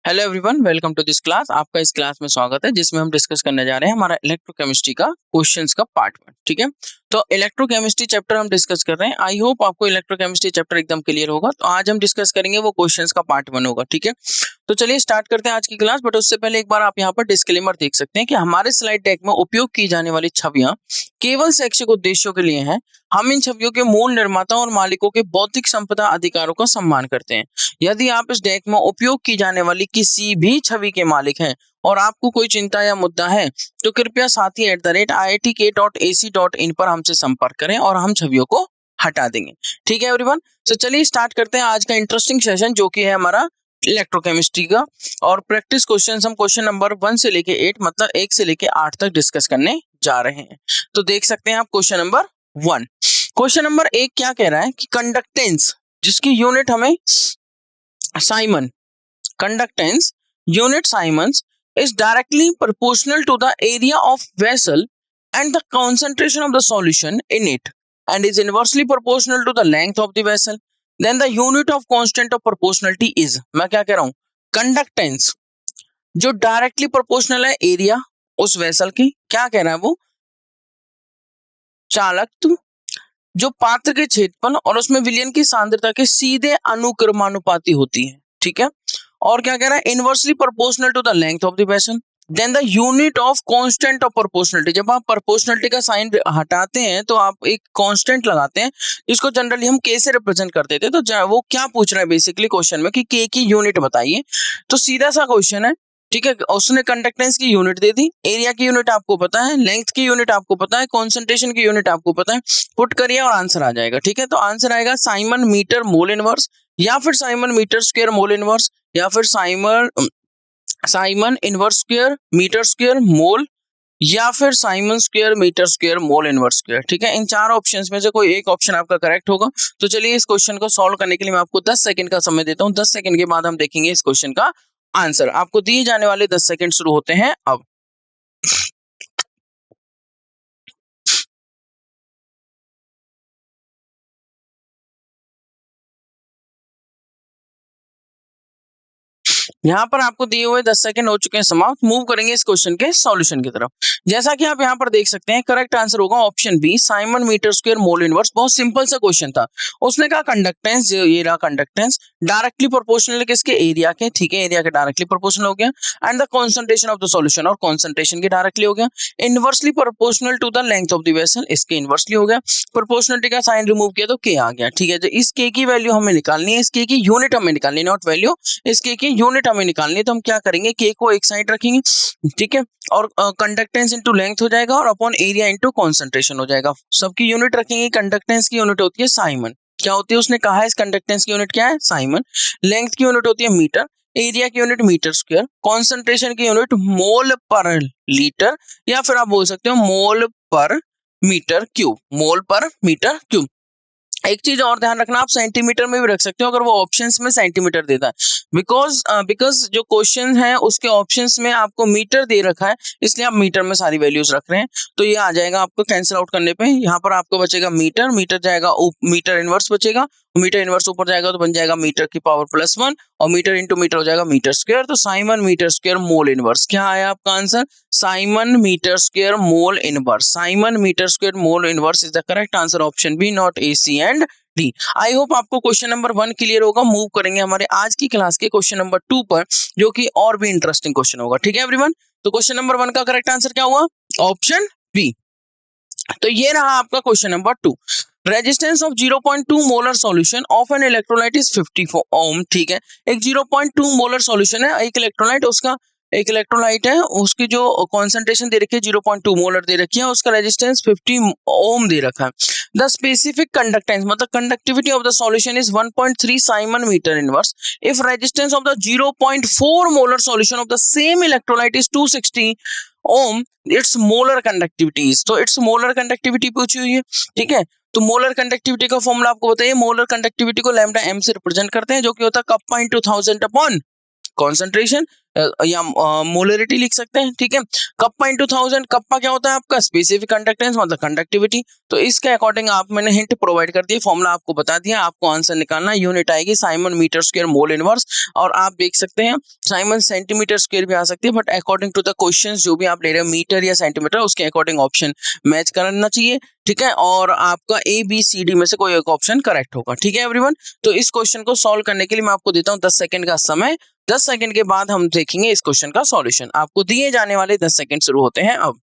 Hello everyone, welcome to this class. आपका इस class में स्वागत है जिसमें हम डिस्कस करने जा रहे हैं हमारा इलेक्ट्रोकेमिस्ट्री का क्वेश्चंस का पार्ट 1। ठीक है, तो इलेक्ट्रोकेमिस्ट्री चैप्टर हम डिस्कस कर रहे हैं। आई होप आपको इलेक्ट्रोकेमिस्ट्री चैप्टर एकदम क्लियर होगा। तो आज हम डिस्कस करेंगे वो क्वेश्चंस का पार्ट 1 होगा। ठीक है, तो चलिए स्टार्ट करते हैं आज की क्लास। बट उससे पहले एक बार आप यहाँ पर डिस्क्लेमर देख सकते हैं कि हमारे स्लाइड डेक में उपयोग की जाने वाली छवियां केवल शैक्षिक उद्देश्यों के लिए हैं। हम इन छवियों के मूल निर्माता और मालिकों के बौद्धिक संपदा अधिकारों का सम्मान करते हैं। यदि आप इस डेक में उपयोग की जाने वाली किसी भी छवि के मालिक हैं और आपको कोई चिंता या मुद्दा है तो कृपया sathi@iitk.ac.in पर हमसे संपर्क करें और हम छवियों को हटा देंगे। ठीक है एवरीवन, तो चलिए स्टार्ट करते हैं आज का इंटरेस्टिंग सेशन जो कि है हमारा इलेक्ट्रोकेमिस्ट्री का। और प्रैक्टिस क्वेश्चन हम क्वेश्चन नंबर 1 से लेके 8 मतलब 1 से लेके 8 तक डिस्कस करने जा रहे हैं। तो देख सकते हैं आप क्वेश्चन नंबर 1। क्वेश्चन नंबर 1 क्या कह रहा है कि कंडक्टेंस जिसकी यूनिट हमें Simon, conductance unit Simons is directly proportional to the area of vessel and the concentration of the solution in it and is inversely proportional to the length of the vessel. Then the unit of constant of proportionality is, मैं क्या कह रहा हूं, conductance जो directly proportional है area उस vessel की, क्या कह रहा है वो, चालकत्व जो पात्र के क्षेत्रफल और उसमें विलयन की सांद्रता के सीधे अनुक्रमानुपाती होती है। ठीक है, और क्या कह रहा है, inversely proportional to the length of the vessel. Then the unit of constant of proportionality, जब आप प्रोपोर्शनलिटी का साइन हटाते हैं तो आप एक कांस्टेंट लगाते हैं जिसको जनरली हम के से रिप्रेजेंट करते थे। तो वो क्या पूछ रहा है बेसिकली क्वेश्चन में कि के की यूनिट बताइए। तो सीधा सा क्वेश्चन है। ठीक है, उसने कंडक्टेंस की यूनिट दे दी, एरिया की यूनिट आपको पता है, लेंथ की यूनिट आपको पता है, कॉन्सेंट्रेशन की यूनिट आपको पता है। पुट करिए और आंसर आ जाएगा। ठीक है, तो आंसर आएगा साइमन मीटर मोल इनवर्स या फिर siemens metre square mole inverse या फिर siemens inverse square metre square mole या फिर siemens square metre square mole inverse square. ठीक है, इन चार ऑप्शंस में से कोई एक ऑप्शन आपका करेक्ट होगा। तो चलिए इस क्वेश्चन को सॉल्व करने के लिए मैं आपको 10 सेकंड का समय देता हूं। 10 सेकंड के बाद हम देखेंगे इस क्वेश्चन का आंसर। आपको दिए जाने वाले 10 सेकंड शुरू होते हैं अब। यहाँ पर आपको दिए हुए 10 सेकंड हो चुके हैं समाप्त। मूव करेंगे इस क्वेश्चन के सॉल्यूशन की तरफ। जैसा कि आप यहाँ पर देख सकते हैं करेक्ट आंसर होगा option B, siemens metre square mole inverse. बहुत सिंपल सा क्वेश्चन था। उसने कहा कंडक्टेंस, ये रहा कंडक्टेंस डायरेक्टली प्रोपोर्शनल किसके, एरिया के। ठीक है, एरिया के डायरेक्टली प्रोपोर्शनल हो गया। And the concentration of the solution, और कॉन्सेंट्रेशन के डायरेक्टली हो गया। Inversely proportional to the length of the vessel, इसके इनवर्सली हो गया। प्रोपोर्शनलिटी का साइन रिमूव किया तो के आ गया। ठीक है, तो इस के की वैल्यू हमें निकालनी है, इस के की यूनिट हमें निकालनी है, नॉट वैल्यू, इस के की यूनिट हमें निकालनी है। तो हम क्या करेंगे, के को एक साइड रखेंगे। ठीक है, और कंडक्टेंस इनटू लेंथ हो जाएगा और अपॉन एरिया इनटू कंसंट्रेशन हो जाएगा। सबकी यूनिट रखेंगे। कंडक्टेंस की यूनिट होती है साइमन, क्या होती है उसने कहा है, इस कंडक्टेंस की यूनिट क्या है, साइमन। लेंथ की यूनिट होती है मीटर, एरिया की यूनिट मीटर स्क्वायर, कंसंट्रेशन की यूनिट मोल पर लीटर या फिर आप बोल सकते हो मोल पर मीटर क्यूब, मोल पर मीटर क्यूब। एक चीज और ध्यान रखना, आप सेंटीमीटर में भी रख सकते हो अगर वो ऑप्शंस में सेंटीमीटर देता है। बिकॉज जो क्वेश्चन है उसके ऑप्शंस में आपको मीटर दे रखा है, इसलिए आप मीटर में सारी वैल्यूज रख रहे हैं। तो ये आ जाएगा आपको कैंसिल आउट करने पे। यहाँ पर आपको बचेगा मीटर, मीटर जाएगा मीटर इनवर्स बचेगा, मीटर इनवर्स ऊपर जाएगा तो बन जाएगा मीटर की पावर +1 और मीटर इंटू मीटर हो जाएगा मीटर स्क्वायर। तो siemens metre square mole inverse, क्या आया आपका answer, siemens metre square mole inverse. Siemens metre square mole inverse is the correct answer, option B, not A, C and D. I hope आपको question number 1 clear होगा। Move करेंगे हमारे आज की class के क्वेश्चन नंबर 2 पर, जो कि और भी इंटरेस्टिंग क्वेश्चन होगा। ठीक है एवरीवन, तो क्वेश्चन नंबर 1 का करेक्ट आंसर क्या हुआ, ऑप्शन बी। तो ये रहा आपका question number 2। Resistance of 0.2 molar solution of an electrolyte is 54 ओम। ठीक है, एक 0.2 मोलर सॉल्यूशन है, एक इलेक्ट्रोलाइट, उसका एक इलेक्ट्रोलाइट है, उसकी जो कॉन्सेंट्रेशन दे रखी है 0.2 मोलर दे रखी है, उसका रेजिस्टेंस 50 ओम दे रखा है। द स्पेसिफिक कंडक्टेंस मतलब conductivity of the solution is 1.3 siemens metre inverse if resistance of the 0.4 molar solution of the same electrolyte is 260 ohm, its molar conductivity. तो इट्स मोलर कंडक्टिविटी पूछी हुई है। ठीक है, तो मोलर कंडक्टिविटी का formula आपको बताइए। मोलर कंडक्टिविटी को लैम्डा एम से रिप्रेजेंट करते हैं, जो कि होता है कप्पा इंटू 1000 अपॉन कॉन्सेंट्रेशन। या मोलरिटी लिख सकते हैं, ठीक है। कप्पा इंटू 1000, कप्पा क्या होता है आपका स्पेसिफिक कंडक्टेंस मतलब कंडक्टिविटी। तो इसके अकॉर्डिंग आप मैंने हिंट प्रोवाइड कर दिया, फॉर्मूला आपको बता दिया, आपको आंसर निकालना, यूनिट आएगी siemens metre square mole inverse. और आप देख सकते हैं साइमन सेंटीमीटर स्क्वायर भी आ सकती है, but according to the question जो भी आप ले रहे हो मीटर या सेंटीमीटर, उसके अकॉर्डिंग ऑप्शन मैच करना चाहिए, ठीक है। और आपका ABCD में से कोई एक ऑप्शन करेक्ट होगा, ठीक है एवरीवन। तो इस क्वेश्चन को सॉल्व करने के लिए मैं आपको देता हूं 10 सेकंड का समय। 10 सेकंड के बाद हम देखेंगे इस क्वेश्चन का सॉल्यूशन। आपको दिए जाने वाले 10 सेकंड शुरू होते हैं अब।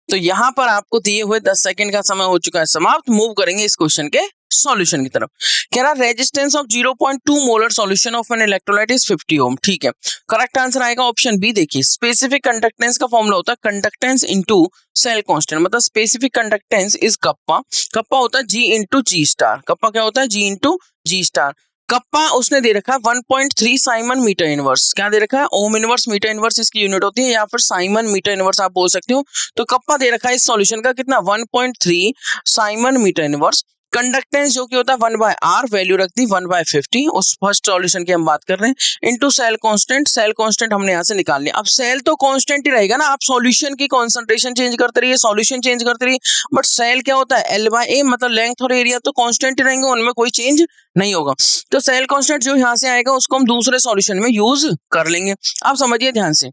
तो यहाँ पर आपको दिए हुए 10 सेकंड का समय हो चुका है समाप्त। मूव करेंगे इस क्वेश्चन के सॉल्यूशन की तरफ। कह रहा resistance of 0.2 molar solution of an electrolyte is 50 ओम, ठीक है। करेक्ट आंसर आएगा ऑप्शन बी। देखिए स्पेसिफिक कंडक्टेंस का फॉर्मूला होता है कंडक्टेंस इनटू सेल कांस्टेंट, मतलब specific conductance is kappa. Kappa होता है G into G star. Kappa क्या होता है G into G star. Kappa उसने दे रखा है 1.3 साइमन मीटर इनवर्स। क्या दे रखा है? ओम इनवर्स मीटर इनवर्स इसकी यूनिट होती है, या फिर साइमन मीटर इनवर्स आप बोल सकते हो। तो कप्पा दे रखा है इस सॉल्यूशन का कितना 1.3 साइमन मीटर इनवर्स। कंडक्टेंस जो कि होता है 1/r, वैल्यू रख दी 1/50, उस फर्स्ट सॉल्यूशन की हम बात कर रहे हैं। Into cell constant, cell constant हमने यहाँ से निकाल लिया। अब सेल तो कांस्टेंट ही रहेगा ना, आप सॉल्यूशन की कंसंट्रेशन चेंज करते रहिए, सॉल्यूशन चेंज करते रहिए, बट सेल क्या होता है L/A, मतलब लेंथ और एरिया तो कांस्टेंट ही रहेंगे, उनमें कोई चेंज नहीं होगा। तो सेल कांस्टेंट जो यहाँ से आएगा उसको हम दूसरे सॉल्यूशन में यूज कर लेंगे। आप समझिए ध्यान से,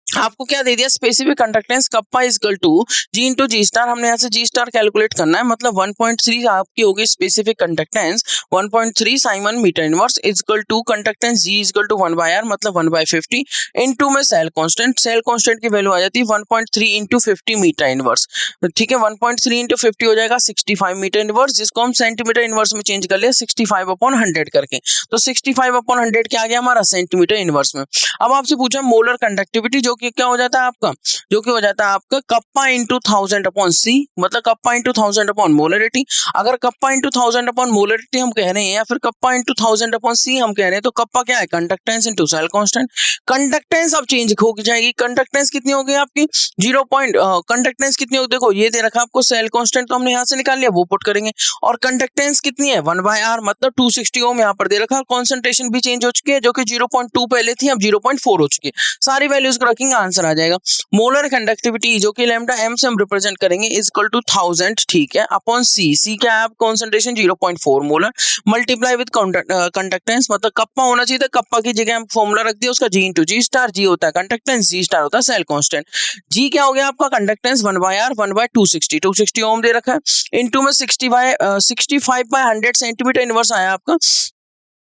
आपको क्या दे दिया specific conductance kappa is equal to G into G star. हमने यहाँ से जी स्टार कैलकुलेट करना है, मतलब 1.3 आपकी होगी specific conductance 1.3 siemens metre inverse is equal to conductance G is equal to 1/r, मतलब 1/50 इनटू में सेल कांस्टेंट। सेल कांस्टेंट की वैल्यू आ जाती है 1.3 इंटू 50 मीटर इनवर्स, ठीक है। 1.3 इंटू 50 हो जाएगा 65 मीटर इनवर्स, जिसको हम सेंटीमीटर इनवर्स में चेंज कर लिया 65/100 करके। तो 65/100 क्या आ गया हमारा सेंटीमीटर इनवर्स में। अब आपसे पूछा मोलर कंडक्टिविटी, जो कि क्या हो जाता है आपका, जो कि हो जाता है आपका कप्पा इंटू 1000 अपॉन सी, मतलब कप्पा इंटू 1000 अपॉन मोलरिटी। अगर कप्पा इंटू 1000 अपॉन मोलरिटी हम कह रहे हैं, या फिर कप्पा इंटू 1000 अपॉन सी हम कह रहे हैं, तो कप्पा क्या है conductance into cell constant. Conductance अब चेंज हो जाएगी, कंडक्टेंस कितनी हो गई आपकी 0. कंडक्टेंस कितनी हो, देखो ये दे रखा आपको सेल कांस्टेंट, तो हमने यहाँ से निकाल लिया, वो पुट करेंगे। और कंडक्टेंस कितनी है 1/r, मतलब 260 ओम यहाँ पर दे रखा। कॉन्सेंट्रेशन भी चेंज हो चुकी है, जो कि 0.2 पहले थी, अब 0.4 हो चुकी है। सारी वैल्यूज को रखेंगे, आंसर आ जाएगा। मोलर कंडक्टिविटी जो कि लैम्डा m से हम रिप्रेजेंट करेंगे इज इक्वल टू 1000, ठीक है, अपॉन सी क्या है concentration 0.4 molar, multiply with conductance, मतलब कप्पा होना चाहिए था, कप्पा की जगह हम फॉर्मूला रख दिया उसका G इंटू जी स्टार। जी होता है कंडक्टेंस, जी स्टार होता है सेल कांस्टेंट। जी क्या हो गया आपका कंडक्टेंस 1/r 1/260 ओम दे रखा है, इनटू में 65/100 सेंटीमीटर इनवर्स आया आपका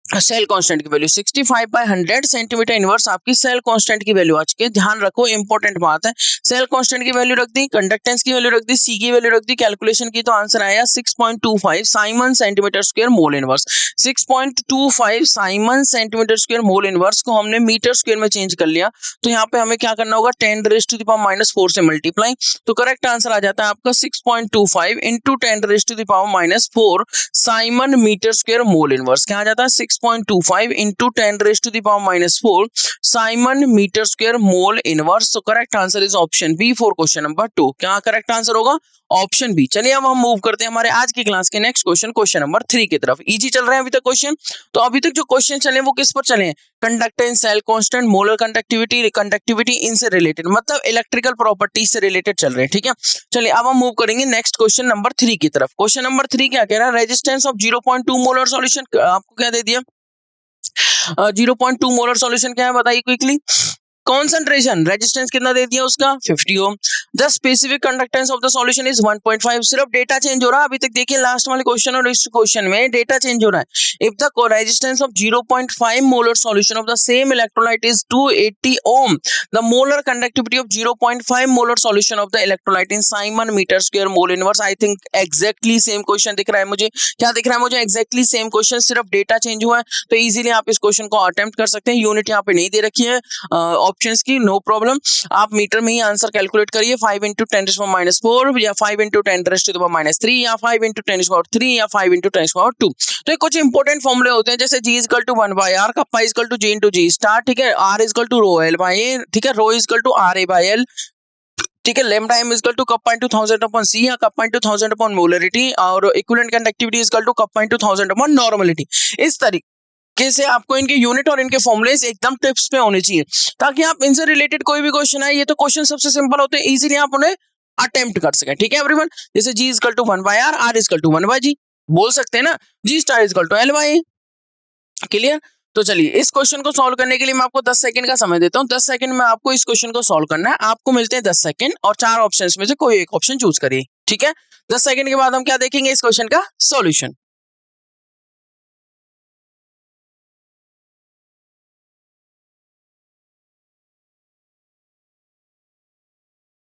सेल कांस्टेंट की वैल्यू। 65/100 सेंटीमीटर इनवर्स आपकी सेल कांस्टेंट की वैल्यू आ चुकी है। ध्यान रखो इंपॉर्टेंट बात है, सेल कांस्टेंट की वैल्यू रख दी, कंडक्टेंस की वैल्यू रख दी, सी की वैल्यू रख दी, कैलकुलेशन की तो आंसर आया 6.25 Simon centimetre square mole inverse. 6.25 Simon centimetre square mole inverse को हमने मीटर स्क्वायर में चेंज कर लिया, तो यहाँ पे हमें क्या करना होगा 10⁻⁻⁴ से मल्टीप्लाई। तो करेक्ट आंसर आ जाता है आपका 6.25 into 10⁻⁴ siemens metre square mole inverse. क्या आ जाता है 6.25 into 10⁻⁻⁴ siemens metre square mole inverse. तो correct answer is option B for question number 2। क्या करेक्ट आंसर होगा? Option B. चलिए अब हम मूव करते हैं हमारे आज की क्लास के नेक्स्ट क्वेश्चन, क्वेश्चन नंबर 3 की तरफ। इजी चल रहे हैं अभी तक क्वेश्चन। तो अभी तक जो क्वेश्चन चले वो किस पर चले हैं? Conductance, cell constant, molar conductivity इनसे रिलेटेड, मतलब इलेक्ट्रिकल प्रॉपर्टी से रिलेटेड चल रहे हैं, ठीक है। चलिए अब हम मूव करेंगे नेक्स्ट क्वेश्चन नंबर 3 की तरफ। क्वेश्चन नंबर 3 क्या कह रहा है? रेजिस्टेंस ऑफ 0.2 मोलर सॉल्यूशन, आपको क्या दे दिया 0.2 मोलर सॉल्यूशन क्या है बताइए क्विकली। कॉन्सेंट्रेशन रेजिस्टेंस कितना दे दिया उसका 50 ohm. The specific conductance of the solution is 1.5। सिर्फ डेटा चेंज हो रहा है, अभी तक देखिए लास्ट वाले क्वेश्चन और इस क्वेश्चन में डेटा चेंज हो रहा है। If the resistance of 0.5 molar solution of the same electrolyte is 280 ohm, the molar conductivity of 0.5 molar solution of the electrolyte in siemens metre square mole inverse. I think exactly same question दिख रहा है मुझे। क्या दिख रहा है मुझे? Exactly same question, सिर्फ डेटा चेंज हुआ है। तो इजीली आप इस क्वेश्चन को अटेम्प्ट कर सकते हैं। यूनिट यहाँ पे नहीं दे रखी है ऑप्शंस की, नो प्रॉब्लम। आप मीटर में ही आंसर कैलकुलेट करिए, 5 इंटू 10⁻⁴ या 5 इंटू 10⁻³ या 5 इंटू 10⁻³ या 5 इंटू 10⁻²। तो ये कुछ इंपॉर्टेंट फॉर्मूले होते हैं, जैसे G equal to 1/r, kappa equal to G into G star, ठीक है, R equal to ρ L by A, ठीक है, ρ equal to RA by L, ठीक है, lambda m equal to kappa into 1000 upon C या कप्पा इंटू 1000 अपॉन मोलरिटी और equivalent conductivity equal to kappa into 1000 upon normality. इस तरीके से आपको इनके यूनिट और इनके फॉर्मुलेस एकदम टिप्स पे होने चाहिए ताकि आप इनसे रिलेटेड कोई भी क्वेश्चन आए, ये तो क्वेश्चन सबसे सिंपल होते हैं, इजीली आप उन्हें अटेम्प्ट कर सकें। ठीक है एवरीवन, जैसे g equal to 1 by r equal to 1 by g बोल सकते हैं ना, g star equal to l by a। Clear? तो चलिए इस क्वेश्चन को सॉल्व करने के लिए मैं आपको 10 सेकंड का समय देता हूं। 10 सेकंड में आपको इस क्वेश्चन को सॉल्व करना है। आपको मिलते हैं 10 सेकंड और 4 ऑप्शंस में से कोई एक ऑप्शन चूज करिए। ठीक है, 10 सेकंड के बाद हम क्या देखेंगे, इस क्वेश्चन का सॉल्यूशन।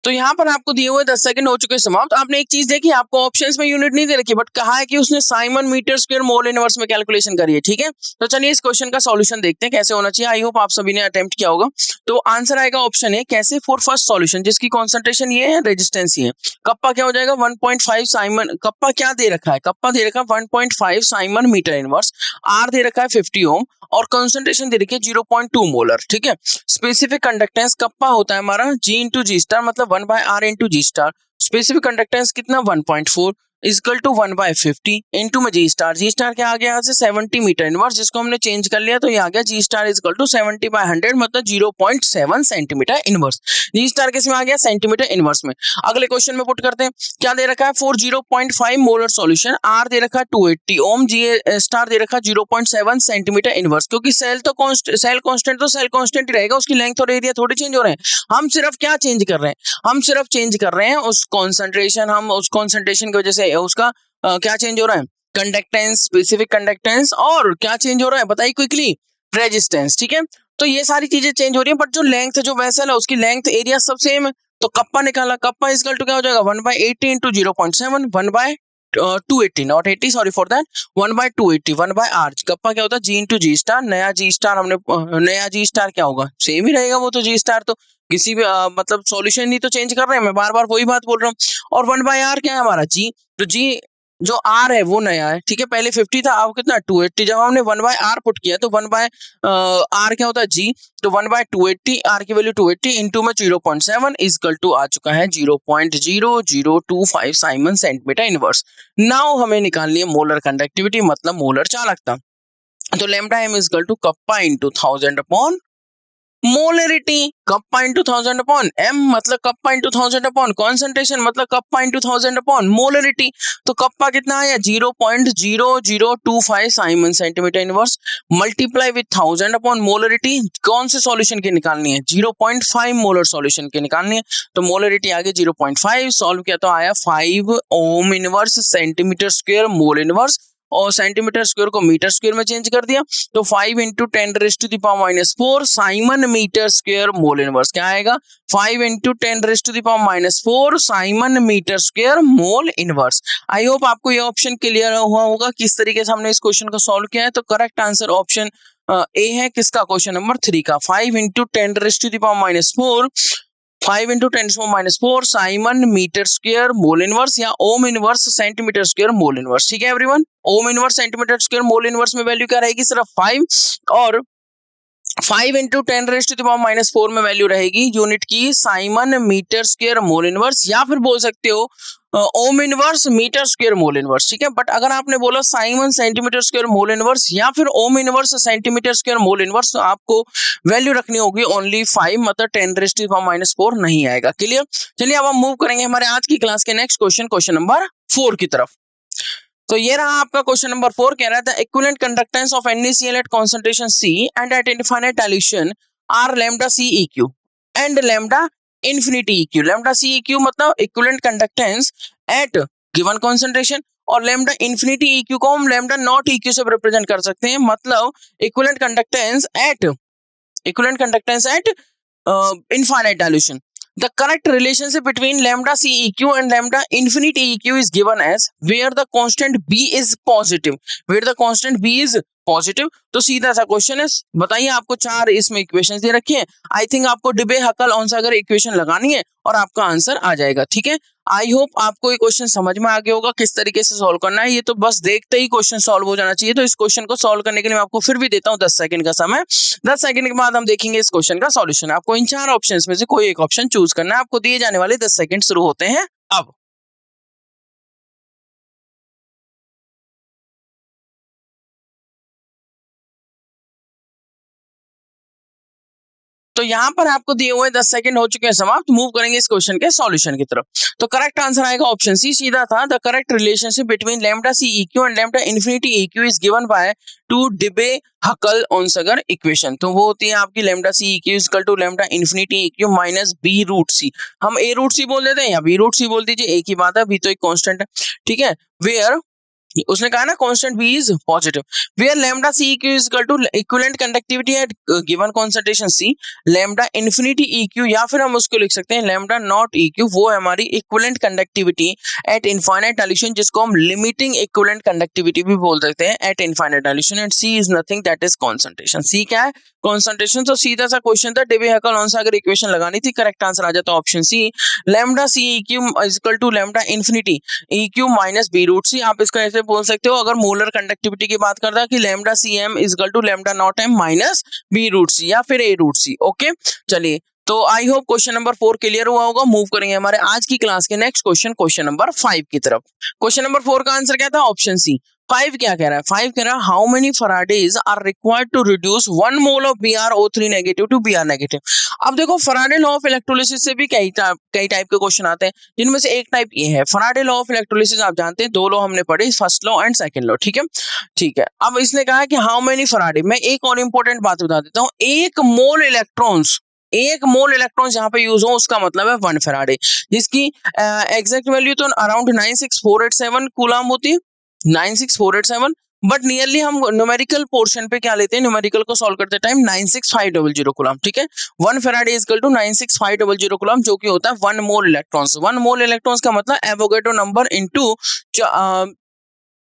तो यहाँ पर आपको दिए हुए 10 सेकंड हो चुके समाप्त। आपने एक चीज देखी, आपको ऑप्शंस में यूनिट नहीं दे रखी, बट कहा है कि उसने siemens metre square mole inverse में कैलकुलेशन करी है। ठीक है, तो चलिए इस क्वेश्चन का सॉल्यूशन देखते हैं कैसे होना चाहिए। आई होप आप सभी ने अटेम्प्ट किया होगा। तो आंसर आएगा ऑप्शन ए कैसे फॉर फर्स्ट सॉल्यूशन, जिसकी कॉन्सेंट्रेशन ये है, रेजिस्टेंस ये है। कप्पा क्या हो जाएगा 1.5 साइमन, कप्पा क्या दे रखा है, कप्पा दे रखा है 1.5 साइमन मीटर इनवर्स, आर दे रखा है 50 ओम और कंसंट्रेशन दे रखी है 0.2 मोलर। ठीक है, स्पेसिफिक कंडक्टेंस कप्पा होता है हमारा G इंटू जी स्टार, मतलब 1 by R into G star. Specific conductance कितना 1.4 इक्वल टू 1 बाय 50 इंटू में जी स्टार क्या आ गया यहाँ से 70 मीटर इनवर्स, जिसको हमने चेंज कर लिया तो ये आ गया जी स्टार इक्वल टू 70 बाय 100 मतलब 0.7 सेंटीमीटर इनवर्स। जी स्टार किस में आ गया, सेंटीमीटर इनवर्स में। अगले क्वेश्चन में पुट करते हैं, क्या दे रखा है फॉर 0.5 मोलर सॉल्यूशन, आर दे रखा है 280 ओम, जी स्टार दे रखा है 0.7 सेंटीमीटर इनवर्स। क्योंकि सेल कांस्टेंट तो सेल कांस्टेंट ही रहेगा, उसकी लेंथ और एरिया थोड़ी चेंज हो रहे हैं। हम सिर्फ क्या चेंज कर रहे हैं, हम सिर्फ चेंज कर रहे हैं उस कॉन्सेंट्रेशन, हम उस कॉन्सेंट्रेशन की वजह से उसका क्या चेंज हो रहा है, कंडक्टेंस, स्पेसिफिक कंडक्टेंस, और क्या चेंज हो रहा है बताइए क्विकली, रेजिस्टेंस। ठीक है, तो ये सारी चीजें चेंज हो रही है, बट जो लेंथ, जो वेसल है उसकी लेंथ एरिया सब सेम है। तो कप्पा निकाला, कप्पा इक्वल टू क्या हो जाएगा 1/80 into 0.7, 1/280 not 80 sorry for that, 1/280 1/r। Kappa क्या होता है जी इंटू जी स्टार, नया जी स्टार हमने नया जी स्टार क्या होगा, सेम ही रहेगा वो तो, जी स्टार तो किसी भी मतलब सॉल्यूशन ही तो चेंज कर रहे हैं, मैं बार बार वही बात बोल रहा हूँ। और 1/r क्या है हमारा जी, तो जी जो आर है वो नया है। ठीक है, पहले 50 था, अब कितना 280। जब हमने 1/r पुट किया तो 1/r क्या होता है जी, तो 1/280, आर की वैल्यू 280 इंटू में 0.7 इक्वल टू आ चुका है 0.0025 साइमन सेंटीमीटर इनवर्स। नाउ हमें निकालनी है मोलर कंडक्टिविटी मतलब मोलर चालकता। तो lambda M equal to kappa into 1000 upon molarity, kappa into 1000 upon M मतलब कप्पा इंटू 1000 अपॉन कॉन्सेंट्रेशन मतलब कप्पा इंटू 1000 अपॉन मोलरिटी। तो कप्पा कितना आया 0.0025 siemens centimetre inverse multiply with 1000 upon molarity. कौन से सॉल्यूशन की निकालनी है, 0.5 मोलर सॉल्यूशन की निकालनी है। तो मोलरिटी आगे 0.5, सॉल्व किया तो आया 5 ohm inverse centimetre square mole inverse, और सेंटीमीटर स्क्वायर को मीटर स्क्वायर में चेंज कर दिया तो 5 into 10⁻⁻⁴ siemens metre square mole inverse क्या आएगा, 5 into 10⁻⁴ siemens metre square mole inverse. I hope आपको ये ऑप्शन क्लियर हुआ होगा किस तरीके से हमने इस क्वेश्चन को सॉल्व किया है। तो करेक्ट आंसर ऑप्शन ए है किसका, क्वेश्चन नंबर 3 का। 5 into 10⁻⁴ 5 into 10⁻⁴ siemens metre square mole inverse या ohm inverse centimetre square mole inverse. ठीक है everyone, ohm inverse centimetre square mole inverse में वैल्यू क्या रहेगी, सिर्फ 5, और 5 इंटू 10⁻⁴ में वैल्यू रहेगी यूनिट की siemens metre square mole inverse, या फिर बोल सकते हो ohm inverse metre square mole inverse. ठीक है, बट अगर आपने बोला siemens centimetre square mole inverse या फिर ohm inverse centimetre square mole inverse, तो आपको वैल्यू रखनी होगी ओनली 5 मतलब 10⁻⁴ नहीं आएगा। क्लियर? चलिए अब हम मूव करेंगे हमारे आज की क्लास के नेक्स्ट क्वेश्चन नंबर 4 की तरफ। तो ये रहा आपका क्वेश्चन नंबर 4, कह रहा था equivalent conductance of NaCl at concentration C and at infinite dilution are lambda CEQ and lambda infinity EQ। Lambda CEQ मतलब equivalent conductance at given concentration, और लैम्डा इंफिनिटी EQ को हम लैम्डा नॉट EQ से represent कर सकते हैं, मतलब equivalent conductance at infinite dilution. The correct relationship between lambda CEQ and lambda infinity EQ is given as where the constant B is positive. Where the constant B is positive. तो सीधा सा question है, बताइए आपको 4 इसमें equation दे रखी है। I think आपको डिबे हकल ऑनसागर इक्वेशन लगानी है और आपका आंसर आ जाएगा। ठीक है, आई होप आपको ये क्वेश्चन समझ में आ गया होगा किस तरीके से सॉल्व करना है। ये तो बस देखते ही क्वेश्चन सॉल्व हो जाना चाहिए। तो इस क्वेश्चन को सॉल्व करने के लिए मैं आपको फिर भी देता हूँ 10 सेकंड का समय। 10 सेकंड के बाद हम देखेंगे इस क्वेश्चन का सॉल्यूशन। आपको इन 4 ऑप्शंस में से कोई एक ऑप्शन चूज करना है। आपको दिए जाने वाले 10 सेकंड शुरू होते हैं अब। तो यहाँ पर आपको दिए हुए 10 सेकंड हो चुके हैं समाप्त। मूव करेंगे इस क्वेश्चन के सॉल्यूशन की तरफ। तो करेक्ट आंसर आएगा ऑप्शन सी, सीधा था। The correct relationship between lambda C eq and lambda infinity eq is given by to Debye Huckel Onsager equation. तो वो होती है आपकी lambda C eq is equal to lambda infinity eq minus B root C. हम A root सी बोल देते हैं या बी रूट सी बोल दीजिए, एक ही बात है। बी तो एक कांस्टेंट है, ठीक है। वेयर उसने कहा ना constant B is positive, where lambda C eq is equal to equivalent conductivity at given concentration C, lambda infinity eq, या फिर हम उसको लिख सकते हैं लैम्डा नॉट इक्यू, वो है हमारी equivalent conductivity at infinite dilution, जिसको हम लिमिटिंग इक्विवेलेंट कंडक्टिविटी भी बोल सकते हैं at infinite dilution. And C is nothing, that is concentration. C क्या है? कंसंट्रेशन। तो सीधा सा क्वेश्चन था, डेबी हकल ऑनसागर इक्वेशन लगानी थी। करेक्ट आंसर आ जाता option C, lambda C eq is equal to lambda infinity eq minus B root C. आप इसको ऐसे बोल सकते हो अगर मोलर कंडक्टिविटी की बात करता है कि lambda C m is equal to lambda naught m minus B root C या फिर ए रूट सी। ओके, चलिए, तो I hope question number 4 clear हुआ होगा। मूव करेंगे हमारे आज की क्लास के नेक्स्ट क्वेश्चन, क्वेश्चन नंबर 5 की तरफ। क्वेश्चन नंबर 4 का आंसर क्या था? Option C. 5 क्या कह रहा है? 5 कह रहा है how many faradays are required to reduce 1 mole of BrO3 negative to Br negative. अब देखो, फैराडे लॉ ऑफ इलेक्ट्रोलिसिस से भी कई टाइप के क्वेश्चन आते हैं, जिनमें से एक टाइप ये है। फैराडे लॉ ऑफ इलेक्ट्रोलिसिस आप जानते हैं, 2 लॉ हमने पढ़े, first law and second law. ठीक है, ठीक है। अब इसने कहा कि हाउ मेनी फैराडे, मैं एक और इंपॉर्टेंट बात बता देता हूँ, एक मोल इलेक्ट्रॉन्स, एक मोल इलेक्ट्रॉन जहां पे यूज हो उसका मतलब है 1 फैराडे, जिसकी एग्जैक्ट वैल्यू तो अराउंड 96487 कूलम होती है, 96487। बट नियरली हम न्यूमेरिकल पोर्शन पे क्या लेते हैं, न्यूमेरिकल को सॉल्व करते टाइम 96500 कूलम। ठीक है, 1 faraday is equal to 96500 coulomb, जो कि होता है 1 मोल इलेक्ट्रॉन्स। 1 मोल इलेक्ट्रॉन्स का मतलब Avogadro number into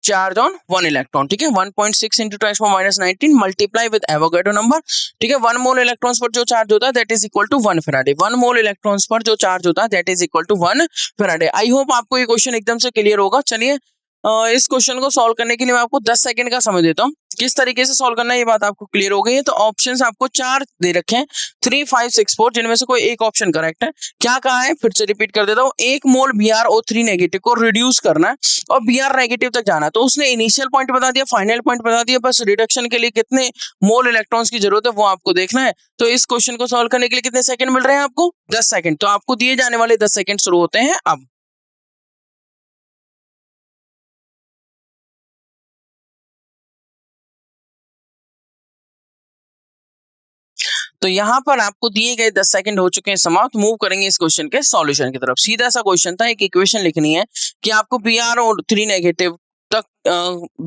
charge on 1 electron. ठीक है, 1.6 into 10⁻⁻19 multiply with Avogadro number. ठीक है, 1 मोल इलेक्ट्रॉन्स पर जो चार्ज होता है that is equal to 1 faraday. 1 mole electrons पर जो चार्ज होता है that is equal to 1 faraday. I hope आपको ये क्वेश्चन एकदम से क्लियर होगा। चलिए, इस क्वेश्चन को सॉल्व करने के लिए मैं आपको 10 सेकंड का समय देता हूँ। किस तरीके से सॉल्व करना है ये बात आपको क्लियर हो गई है। तो ऑप्शंस आपको 4 दे रखे हैं, 3, 5, 6, 4, जिनमें से कोई एक ऑप्शन करेक्ट है। क्या कहा है, फिर से रिपीट कर देता हूँ, 1 मोल BrO3 नेगेटिव को रिड्यूस करना है और Br नेगेटिव तक जाना है। तो उसने इनिशियल पॉइंट बता दिया, फाइनल पॉइंट बता दिया, बस रिडक्शन के लिए कितने मोल इलेक्ट्रॉन्स की जरूरत है वो आपको देखना है। तो इस क्वेश्चन को सॉल्व करने के लिए कितने सेकंड मिल रहे हैं आपको? 10 सेकंड। तो आपको दिए जाने वाले 10 सेकंड शुरू होते हैं अब। तो यहाँ पर आपको दिए गए 10 सेकंड हो चुके हैं समाप्त। मूव करेंगे इस क्वेश्चन के सॉल्यूशन की तरफ। सीधा सा क्वेश्चन था, एक इक्वेशन लिखनी है कि आपको BrO3 नेगेटिव तक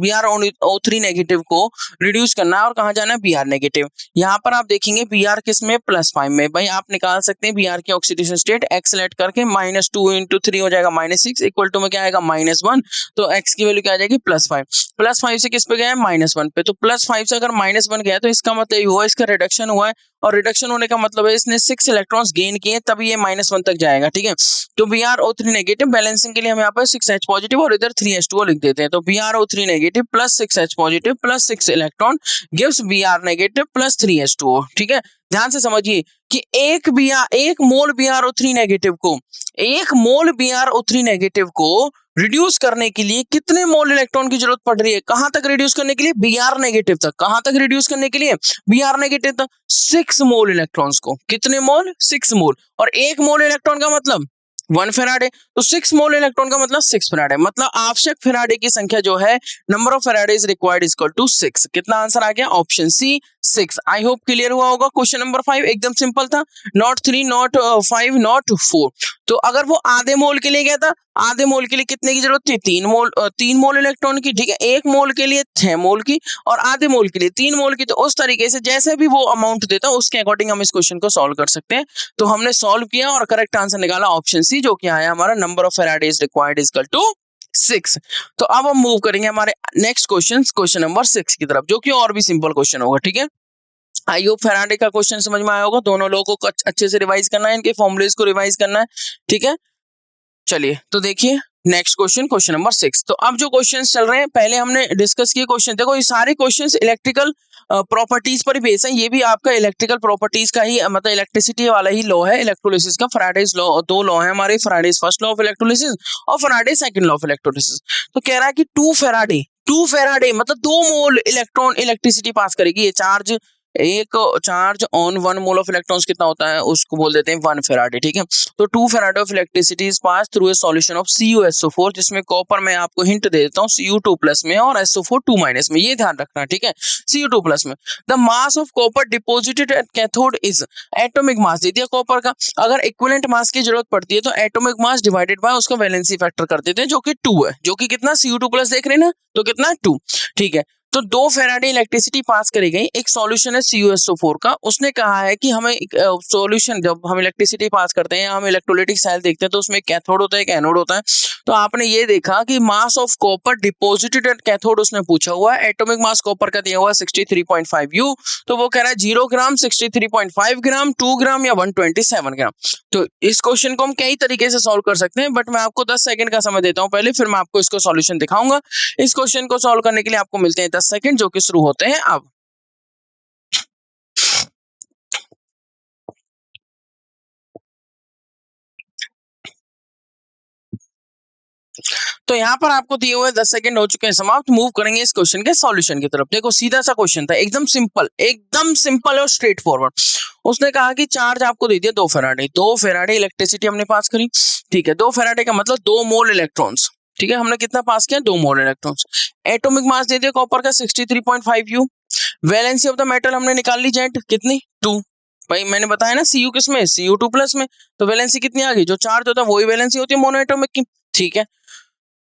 BrO3 नेगेटिव को रिड्यूस करना है और कहाँ जाना है? Br negative. यहाँ पर आप देखेंगे Br किस में? +5 में। भाई आप निकाल सकते हैं Br की ऑक्सीडेशन स्टेट, x लेट करके -2 × 3 हो जाएगा -6 इक्वल टू में क्या आएगा? -1। तो x की वैल्यू क्या आ जाएगी? +5। +5 से किस पे गया है? -1 पे। तो +5 से अगर -1 गया तो इसका मतलब ये हुआ इसका रिडक्शन हुआ है, और रिडक्शन होने का मतलब है इसने 6 इलेक्ट्रॉन्स गेन किए, तभी ये -1 तक जाएगा। ठीक है, तो BrO3 नेगेटिव बैलेंसिंग के लिए हम यहाँ पर 6H पॉजिटिव और इधर 3H2O लिख देते हैं। तो BrO3 negative plus 6H positive plus 6 electron gives Br negative plus 3H2O। ठीक है, ध्यान से समझिए कि एक मोल BrO3 नेगेटिव को, 1 मोल BrO3 नेगेटिव को रिड्यूस करने के लिए कितने मोल इलेक्ट्रॉन की जरूरत पड़ रही है? कहां तक रिड्यूस करने के लिए? Br नेगेटिव तक। कहां तक रिड्यूस करने के लिए? Br नेगेटिव तक। 6 मोल इलेक्ट्रॉन्स को। कितने मोल? 6 मोल। और 1 मोल इलेक्ट्रॉन का मतलब 1 फैराडे। तो 6 मोल इलेक्ट्रॉन का मतलब 6 फैराडे। मतलब आवश्यक फैराडे की संख्या जो है, number of faradays required is equal to 6। कितना आंसर आ गया? Option C 6। I hope clear हुआ होगा। क्वेश्चन नंबर 5 एकदम सिंपल था, नॉट 3 नॉट 5 नॉट 4। तो अगर वो आधे मोल के लिए गया था, आधे मोल के लिए कितने की जरूरत थी? 3 मोल इलेक्ट्रॉन की। ठीक है, 1 मोल के लिए 6 मोल की और आधे मोल के लिए 3 मोल की। तो उस तरीके से जैसे भी वो अमाउंट देता है उसके अकॉर्डिंग हम इस क्वेश्चन को सॉल्व कर सकते हैं। तो हमने सॉल्व किया और करेक्ट आंसर निकाला ऑप्शन सी, जो कि आया हमारा number of faradays required is equal to 6। तो अब हम मूव करेंगे हमारे नेक्स्ट क्वेश्चन नंबर 6 की तरफ, जो कि और भी सिंपल क्वेश्चन होगा, ठीक है। आई होप फैराडे का क्वेश्चन समझ में आया होगा। दोनों लोगों को अच्छे से रिवाइज करना है, इनके फॉर्मुलेज को रिवाइज करना है, ठीक है। चलिए तो देखिए नेक्स्ट क्वेश्चन नंबर 6। तो अब जो क्वेश्चंस चल रहे हैं, पहले हमने डिस्कस किए क्वेश्चन। देखो ये सारे क्वेश्चंस इलेक्ट्रिकल प्रॉपर्टीज पर बेस है। ये भी आपका इलेक्ट्रिकल प्रॉपर्टीज का ही मतलब इलेक्ट्रिसिटी वाला ही लॉ है, इलेक्ट्रोलिसिस का। फैराडेज लॉ, दो लॉ है हमारे, Faraday's first law of electrolysis और Faraday second law of electrolysis. तो कह रहा है कि 2 फैराडे मतलब 2 मोल इलेक्ट्रॉन इलेक्ट्रिसिटी पास करेगी। ये चार्ज, एक charge on 1 mole of electrons कितना होता है, उसको बोल देते हैं 1 फैराडे, ठीक है। तो 2 Faraday of electricity is pass through a solution of CuSO4, जिसमें कॉपर मैं आपको हिंट दे देता हूँ Cu2+ में और SO4 2- में, ये ध्यान रखना, ठीक है। Cu2+ में the mass of copper deposited at cathode is, atomic mass दे दिया कॉपर का। अगर इक्विवेलेंट मास की जरूरत पड़ती है तो एटॉमिक मास डिवाइडेड बाय उसका वैलेंसी फैक्टर कर देते हैं, जो कि 2 है, जो कि कितना Cu2+ देख रहे हैं ना, तो कितना 2, ठीक है। तो 2 फैराडे इलेक्ट्रिसिटी पास करी गई। एक सॉल्यूशन है CuSO4 का। उसने कहा है कि हमें सॉल्यूशन, जब हम इलेक्ट्रिसिटी पास करते हैं, हम इलेक्ट्रोलाइटिक सेल देखते हैं, तो उसमें कैथोड होता है, एक एनोड होता है। तो आपने ये देखा कि मास of copper deposited at cathode उसने पूछा हुआ है। एटॉमिक मास कॉपर का दिया हुआ है 63.5 U। तो वो कह रहा है 0 ग्राम, 63.5 ग्राम, 2 ग्राम या 127 ग्राम। तो इस क्वेश्चन को हम कई तरीके से सॉल्व कर सकते हैं, बट मैं आपको 10 सेकंड का समय देता हूं पहले, फिर मैं आपको इसको सॉल्यूशन दिखाऊंगा। इस क्वेश्चन को सॉल्व करने के लिए आपको मिलते हैं 10 सेकंड, जो कि शुरू होते हैं अब। तो यहाँ पर आपको दिए हुए 10 सेकंड हो चुके हैं समाप्त। मूव करेंगे इस क्वेश्चन के सॉल्यूशन की तरफ। देखो सीधा सा क्वेश्चन था, एकदम सिंपल और स्ट्रेट फॉरवर्ड। उसने कहा कि चार्ज आपको दे दिया 2 फैराडे, 2 फैराडे इलेक्ट्रिसिटी हमने पास करी, ठीक है। 2 फैराडे का मतलब 2 मोल इलेक्ट्रॉन्स, ठीक है। हमने कितना पास किया, 2 मोल इलेक्ट्रॉन्स। एटॉमिक मास दे दिया कॉपर का 63.5 U। Valency of the metal हमने निकाल ली, जेड कितनी 2। भाई मैंने बताया ना Cu किस में, Cu2+ में। तो वैलेंसी कितनी आ गई, जो चार्ज होता है वही वैलेंसी होती है मोनो एटॉमिक की, ठीक है।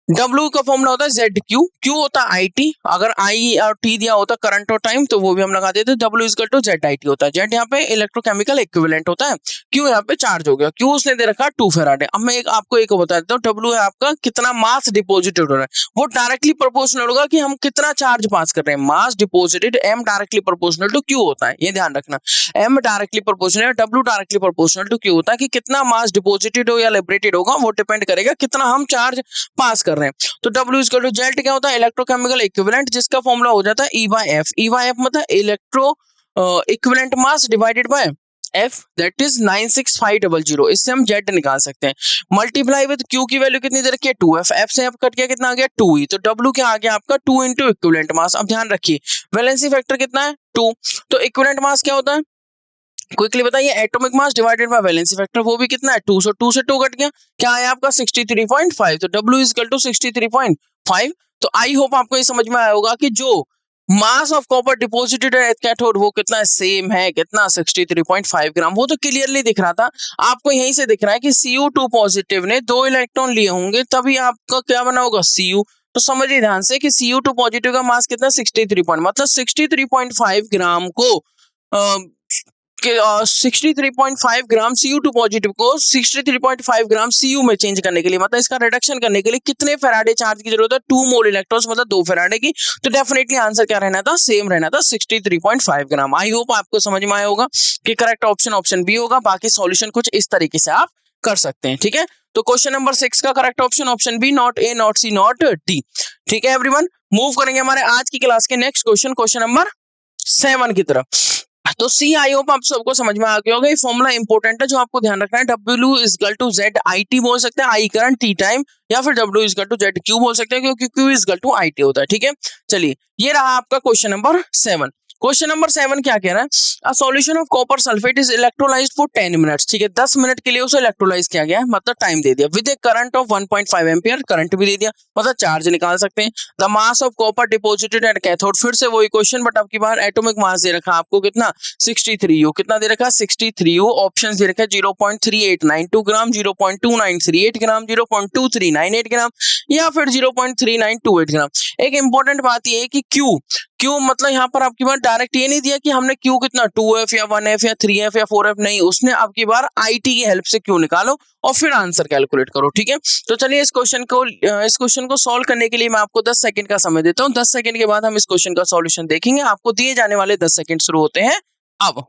W का फॉर्मूला होता है ZQ, Q होता है IT। अगर I और T दिया होता करंट और टाइम, तो वो भी हम लगा देते। W इक्वल टू ZIT होता है। Z यहाँ पे इलेक्ट्रोकेमिकल इक्विवेलेंट होता है, Q यहाँ पे चार्ज हो गया। Q उसने दे रखा 2 फैराडे। अब मैं आपको एक बता देता हूँ, W है आपका कितना मास डिपोजिटेड हो रहा है, वो डायरेक्टली प्रोपोर्शनल होगा कि हम कितना चार्ज पास कर रहे हैं। Mass deposited M directly proportional to Q होता है, ये ध्यान रखना। M directly proportional, W directly proportional to Q होता है। कि कितना मास डिपोजिटेड हो या लिबरेटेड होगा, वो डिपेंड करेगा कितना हम चार्ज पास कर रहे हैं। तो W इक्वल टू Z क्या होता है, इलेक्ट्रोकेमिकल इक्विवेलेंट, जिसका फॉर्मूला हो जाता है E/F। E/F मतलब electro equivalent mass divided bye F, that is 96500। इससे हम Z निकाल सकते हैं। मल्टीप्लाई विद Q की वैल्यू कितनी दे रखी है 2F। F से F कट गया, कितना आ गया 2E। तो W क्या आ गया आपका 2 इंटू इक्विवेलेंट मास। अब ध्यान रखिए वैलेंसी फैक्टर कितना है 2। तो इक्विवेलेंट मास क्या होता है, क्विकली बताइए, atomic mass divided bye valency factor, वो भी कितना है 2। सो 2 से 2 कट गया, क्या है आपका 63.5। तो W इज इक्वल टू 63.5। तो आई होप आपको ये समझ में आया होगा कि जो मास of copper deposited at cathode वो कितना सेम है, कितना 63.5 ग्राम। वो तो क्लियरली दिख रहा था, आपको यहीं से दिख रहा है कि Cu2 पॉजिटिव ने 2 इलेक्ट्रॉन लिए होंगे, तभी आपका क्या बना होगा Cu। तो समझिए ध्यान से कि Cu2 पॉजिटिव का मास कितना 63 मतलब 63.5 ग्राम को 63.5 ग्राम Cu2 पॉजिटिव को 63.5 ग्राम Cu में चेंज करने के लिए, मतलब इसका रिडक्शन करने के लिए कितने फैराडे चार्ज की जरूरत है, 2 मोल इलेक्ट्रॉन्स मतलब 2 फैराडे की। तो डेफिनेटली आंसर क्या रहना था, सेम रहना था 63.5 ग्राम। आई होप आपको समझ में आया होगा कि करेक्ट ऑप्शन बी होगा। बाकी सॉल्यूशन कुछ इस तरीके से आप कर सकते हैं, ठीक है। तो क्वेश्चन नंबर 6 का correct option B, not A, not C, not D, ठीक है एवरीवन। मूव करेंगे हमारे आज की क्लास के नेक्स्ट क्वेश्चन नंबर 7 की तरफ। तो सी आई होप आप सबको समझ में आ गया होगा। ये फॉर्मूला इंपॉर्टेंट है, जो आपको ध्यान रखना है। W इक्वल टू ZIT बोल सकते हैं, I करंट, T टाइम, या फिर W इक्वल टू ZQ बोल सकते हैं, क्योंकि Q इक्वल टू IT होता है, ठीक है। चलिए ये रहा आपका क्वेश्चन नंबर 7। क्वेश्चन नंबर 7 क्या कह रहा है, a solution of copper sulphate is electrolysed for 10 minutes, ठीक है। 10 मिनट के लिए उसे इलेक्ट्रोलाइज किया गया है, मतलब टाइम दे दिया, with A current of 1.5 ampere, current भी दे दिया, मतलब चार्ज निकाल सकते हैं। The mass of copper deposited at cathode, फिर से वही क्वेश्चन, बट अब की बार एटॉमिक मास दे रखा आपको कितना 63U। कितना दे रखा 63U। ऑप्शन दे रखा 0.3892 ग्राम, 0.2938 ग्राम, 0.2398 ग्राम, या फिर 0.3928 ग्राम। एक इंपॉर्टेंट बात यह है कि Q क्यू मतलब यहाँ पर आपकी बार डायरेक्ट ये नहीं दिया कि हमने क्यू कितना 2f या 1f या 3f या 4f, नहीं, उसने आपकी बार IT की हेल्प से क्यू निकालो और फिर आंसर कैलकुलेट करो, ठीक है। तो चलिए इस क्वेश्चन को सॉल्व करने के लिए मैं आपको 10 सेकंड का समय देता हूँ। 10 सेकंड के बाद हम इस क्वेश्चन का सॉल्यूशन देखेंगे। आपको दिए जाने वाले 10 सेकंड शुरू होते हैं अब।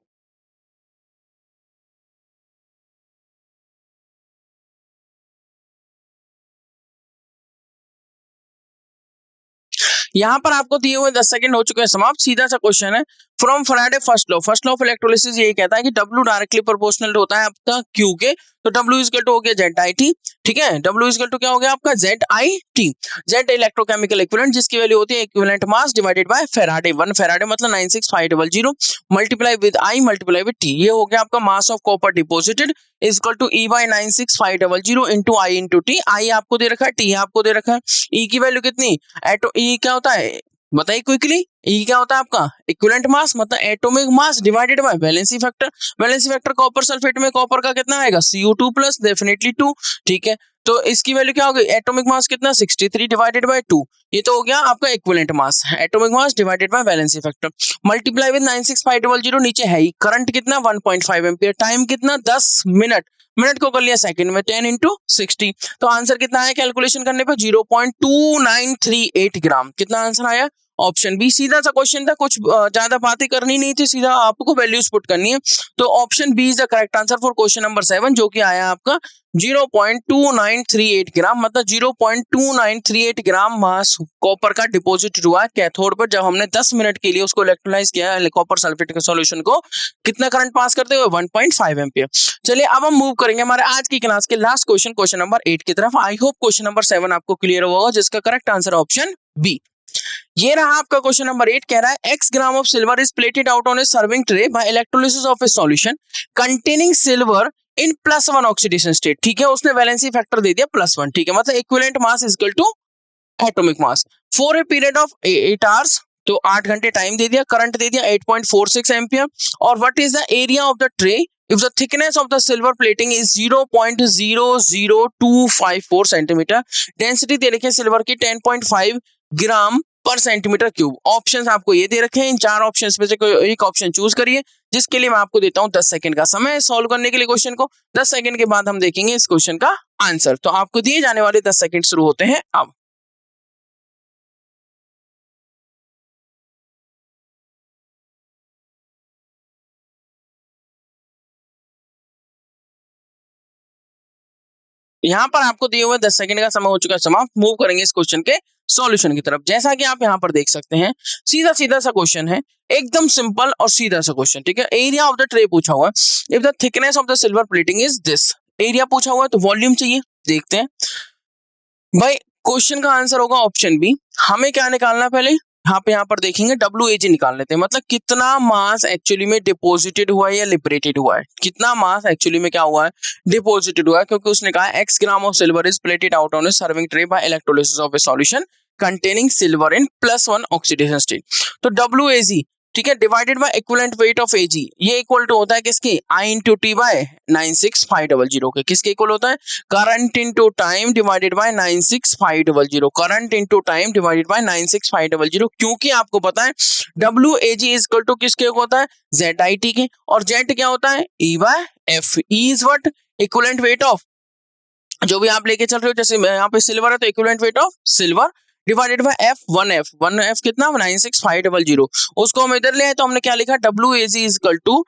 यहाँ पर आपको दिए हुए 10 सेकंड हो चुके हैं समाप्त। सीधा सा क्वेश्चन है, from Faraday first law of electrolysis यही कहता है कि W डायरेक्टली प्रोपोर्शनल होता है आपका Q के, तो W इक्वल टू हो गया ZIT, ठीक है। W इक्वल टू क्या हो गया आपका ZIT, Z इलेक्ट्रोकेमिकल इक्विवेलेंट, जिसकी वैल्यू होती है equivalent mass divided by faraday. 1 faraday मतलब 96500 multiply with I multiply with T, ये हो गया आपका mass of copper deposited is equal to E by 96500 into I into T। I आपको दे रखा है, T आपको दे रखा है। E की वैल्यू कितनी, एटो E क्या होता है बताइए क्विकली, E क्या होता है आपका इक्विवेलेंट मास मतलब atomic mass divided bye valency factor. Valency factor copper sulphate में कॉपर का कितना आएगा Cu2 प्लस डेफिनेटली 2, ठीक है। तो इसकी वैल्यू क्या होगी, एटॉमिक मास कितना 63 डिवाइडेड बाय 2, ये तो हो गया आपका equivalent mass, atomic mass divided bye valency factor multiply with 96500 नीचे है ही। करंट कितना 1.5 एम्पियर, टाइम कितना 10 मिनट, मिनट को कर लिया सेकंड में 10 इंटू 60, तो आंसर कितना आया कैलकुलेशन करने पर 0.2938 ग्राम। कितना आंसर आया, ऑप्शन बी। सीधा सा क्वेश्चन था, कुछ ज्यादा बातें करनी नहीं थी, सीधा आपको वैल्यूज पुट करनी है। तो option B is the correct answer for question number 7, जो कि आया आपका 0.2938 ग्राम, मतलब 0.2938 ग्राम मास कॉपर का डिपॉजिट हुआ है कैथोड पर जब हमने 10 मिनट के लिए उसको इलेक्ट्रोलाइज किया कॉपर सल्फेट के सॉल्यूशन को। कितना करंट पास करते हुए 1.5 एम्पियर। चलिए अब हम मूव करेंगे हमारे आज की क्लास के लास्ट क्वेश्चन नंबर 8 की तरफ। आई होप क्वेश्चन नंबर 7 आपको क्लियर होगा, जिसका करेक्ट आंसर ऑप्शन बी। ये रहा आपका क्वेश्चन नंबर 8, कह रहा है x gram of silver is plated out on a serving tray by electrolysis of a solution containing silver in +1 oxidation state, ठीक है। उसने वैलेंसी फैक्टर दे दिया +1, ठीक है, मतलब equivalent mass is equal to atomic mass for a period of 8 hours, तो 8 घंटे time दे दिया, करंट दे दिया 8.46 एम्पियर, और what is the area of the tray if the thickness of the silver plating is 0.00254 centimetre, density दे रखी है silver की 10.5 ग्राम पर सेंटीमीटर क्यूब। ऑप्शंस आपको ये दे रखे हैं, इन 4 ऑप्शंस में से कोई एक ऑप्शन चूज करिए, जिसके लिए मैं आपको देता हूं 10 सेकंड का समय सॉल्व करने के लिए क्वेश्चन को। 10 सेकंड के बाद हम देखेंगे इस क्वेश्चन का आंसर। तो आपको दिए जाने वाले 10 सेकंड शुरू होते हैं अब। यहाँ पर आपको दिए हुए 10 सेकंड का समय हो चुका है समाप्त। मूव करेंगे इस क्वेश्चन के सॉल्यूशन की तरफ। जैसा कि आप यहाँ पर देख सकते हैं, सीधा सीधा सा क्वेश्चन है, एकदम सिंपल और सीधा सा क्वेश्चन, ठीक है। एरिया ऑफ द ट्रे पूछा हुआ है, if the thickness of the silver plating is this, area पूछा हुआ है तो वॉल्यूम चाहिए। देखते हैं भाई, क्वेश्चन का आंसर होगा ऑप्शन बी। हमें क्या निकालना है पहले, यहाँ पर देखेंगे WAG निकाल लेते हैं, मतलब कितना मास एक्चुअली में डिपॉजिटेड हुआ है या लिबरेटेड हुआ है, कितना मास एक्चुअली में क्या हुआ है डिपॉजिटेड हुआ है, क्योंकि उसने कहा x gram of silver is plated out on a serving tray by electrolysis of a solution containing silver in +1 oxidation state. तो WAG, ठीक है, divided by equivalent weight of AG, ये इक्वल टू होता है किसकी, I इंटू T बाय 96500 के, किसके equal होता है, current into time divided by 96500, current into time divided by 96500, क्योंकि आपको पता है WAG इज इक्वल टू किसके होता है, ZIT के, और Z क्या होता है, E by F। E is what, equivalent weight of, जो भी आप लेके चल रहे हो, जैसे यहाँ पे सिल्वर है तो equivalent weight of silver divided by F, 1F कितना 96500, उसको हम इधर ले आए तो हमने क्या लिखा, WAG is equal to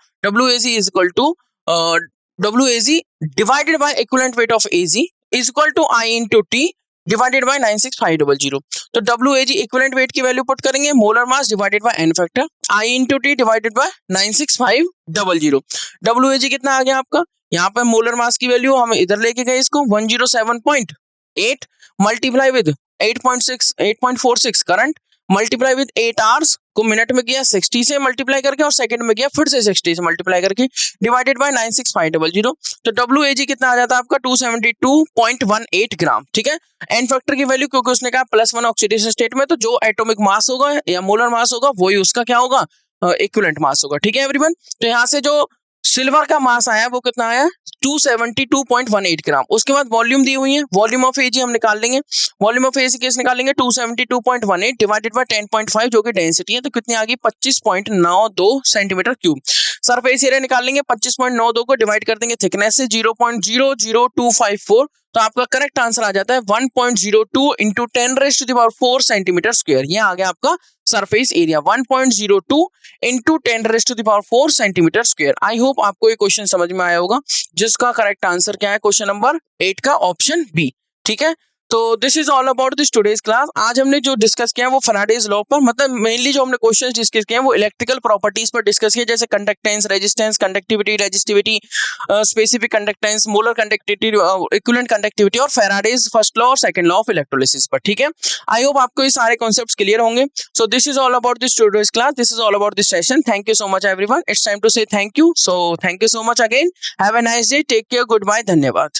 WAG divided by equivalent weight of AG is equal to I into T divided by 96500। तो WAG इक्विवेलेंट वेट की वैल्यू पुट करेंगे, molar mass divided by N factor, I into T divided by 96500। WAG कितना आ गया आपका, यहाँ पे molar mass की value हम इधर लेके गए इसको 107.8 multiply with 8.46 current multiply with 8 hours को मिनट में किया 60 से मल्टीप्लाई करके, और सेकंड में किया फिर से 60 से मल्टीप्लाई करके, डिवाइडेड बाय 96500। तो WAG कितना आ जाता है आपका 272.18 ग्राम, ठीक है। एन फैक्टर की वैल्यू, क्योंकि उसने कहा +1 ऑक्सीडेशन स्टेट में, तो जो एटॉमिक मास होगा या मोलर मास होगा वही उसका क्या होगा, इक्विवेलेंट मास होगा, ठीक है एवरीवन। तो यहाँ से जो सिल्वर का मास आया वो कितना आया 272.18 ग्राम। उसके बाद वॉल्यूम दी हुई है, वॉल्यूम ऑफ एजी हम निकाल लेंगे, वॉल्यूम ऑफ एजी केस निकालेंगे 272.18 डिवाइडेड बाय 10.5 जो कि डेंसिटी है, तो कितनी आ गई 25.92 सेंटीमीटर क्यूब। सरफेस एरिया निकाल लेंगे, 25.92 को डिवाइड कर देंगे थिकनेस से 0.00254, तो आपका करेक्ट आंसर आ जाता है 1.02 इंटू 10⁻⁴ सेंटीमीटर स्क्वायर। ये आ गया आपका surface area 1.02 into 10⁻⁴ centimetre square. आई होप आपको ये क्वेश्चन समझ में आया होगा, जिसका करेक्ट आंसर क्या है क्वेश्चन नंबर 8 का ऑप्शन बी। ठीक है, तो this is all about this today's class. आज हमने जो डिस्कस किया वो फैराडेज लॉ पर, मतलब मेनली जो हमने क्वेश्चंस डिस्कस किए हैं वो इलेक्ट्रिकल प्रॉपर्टीज पर डिस्कस किए, जैसे conductance, resistance, conductivity, resistivity, specific conductance, molar conductivity, equivalent conductivity और फैराडेज फर्स्ट लॉ और सेकंड लॉ ऑफ इलेक्ट्रोलिसिस पर। ठीक है, आई होप आपको ये सारे कॉन्सेप्ट्स क्लियर होंगे। So this is all about this today's class, this is all about this session. Thank you so much everyone, it's time to say thank you. So thank you so much again, have a nice day, take care, goodbye, धन्यवाद।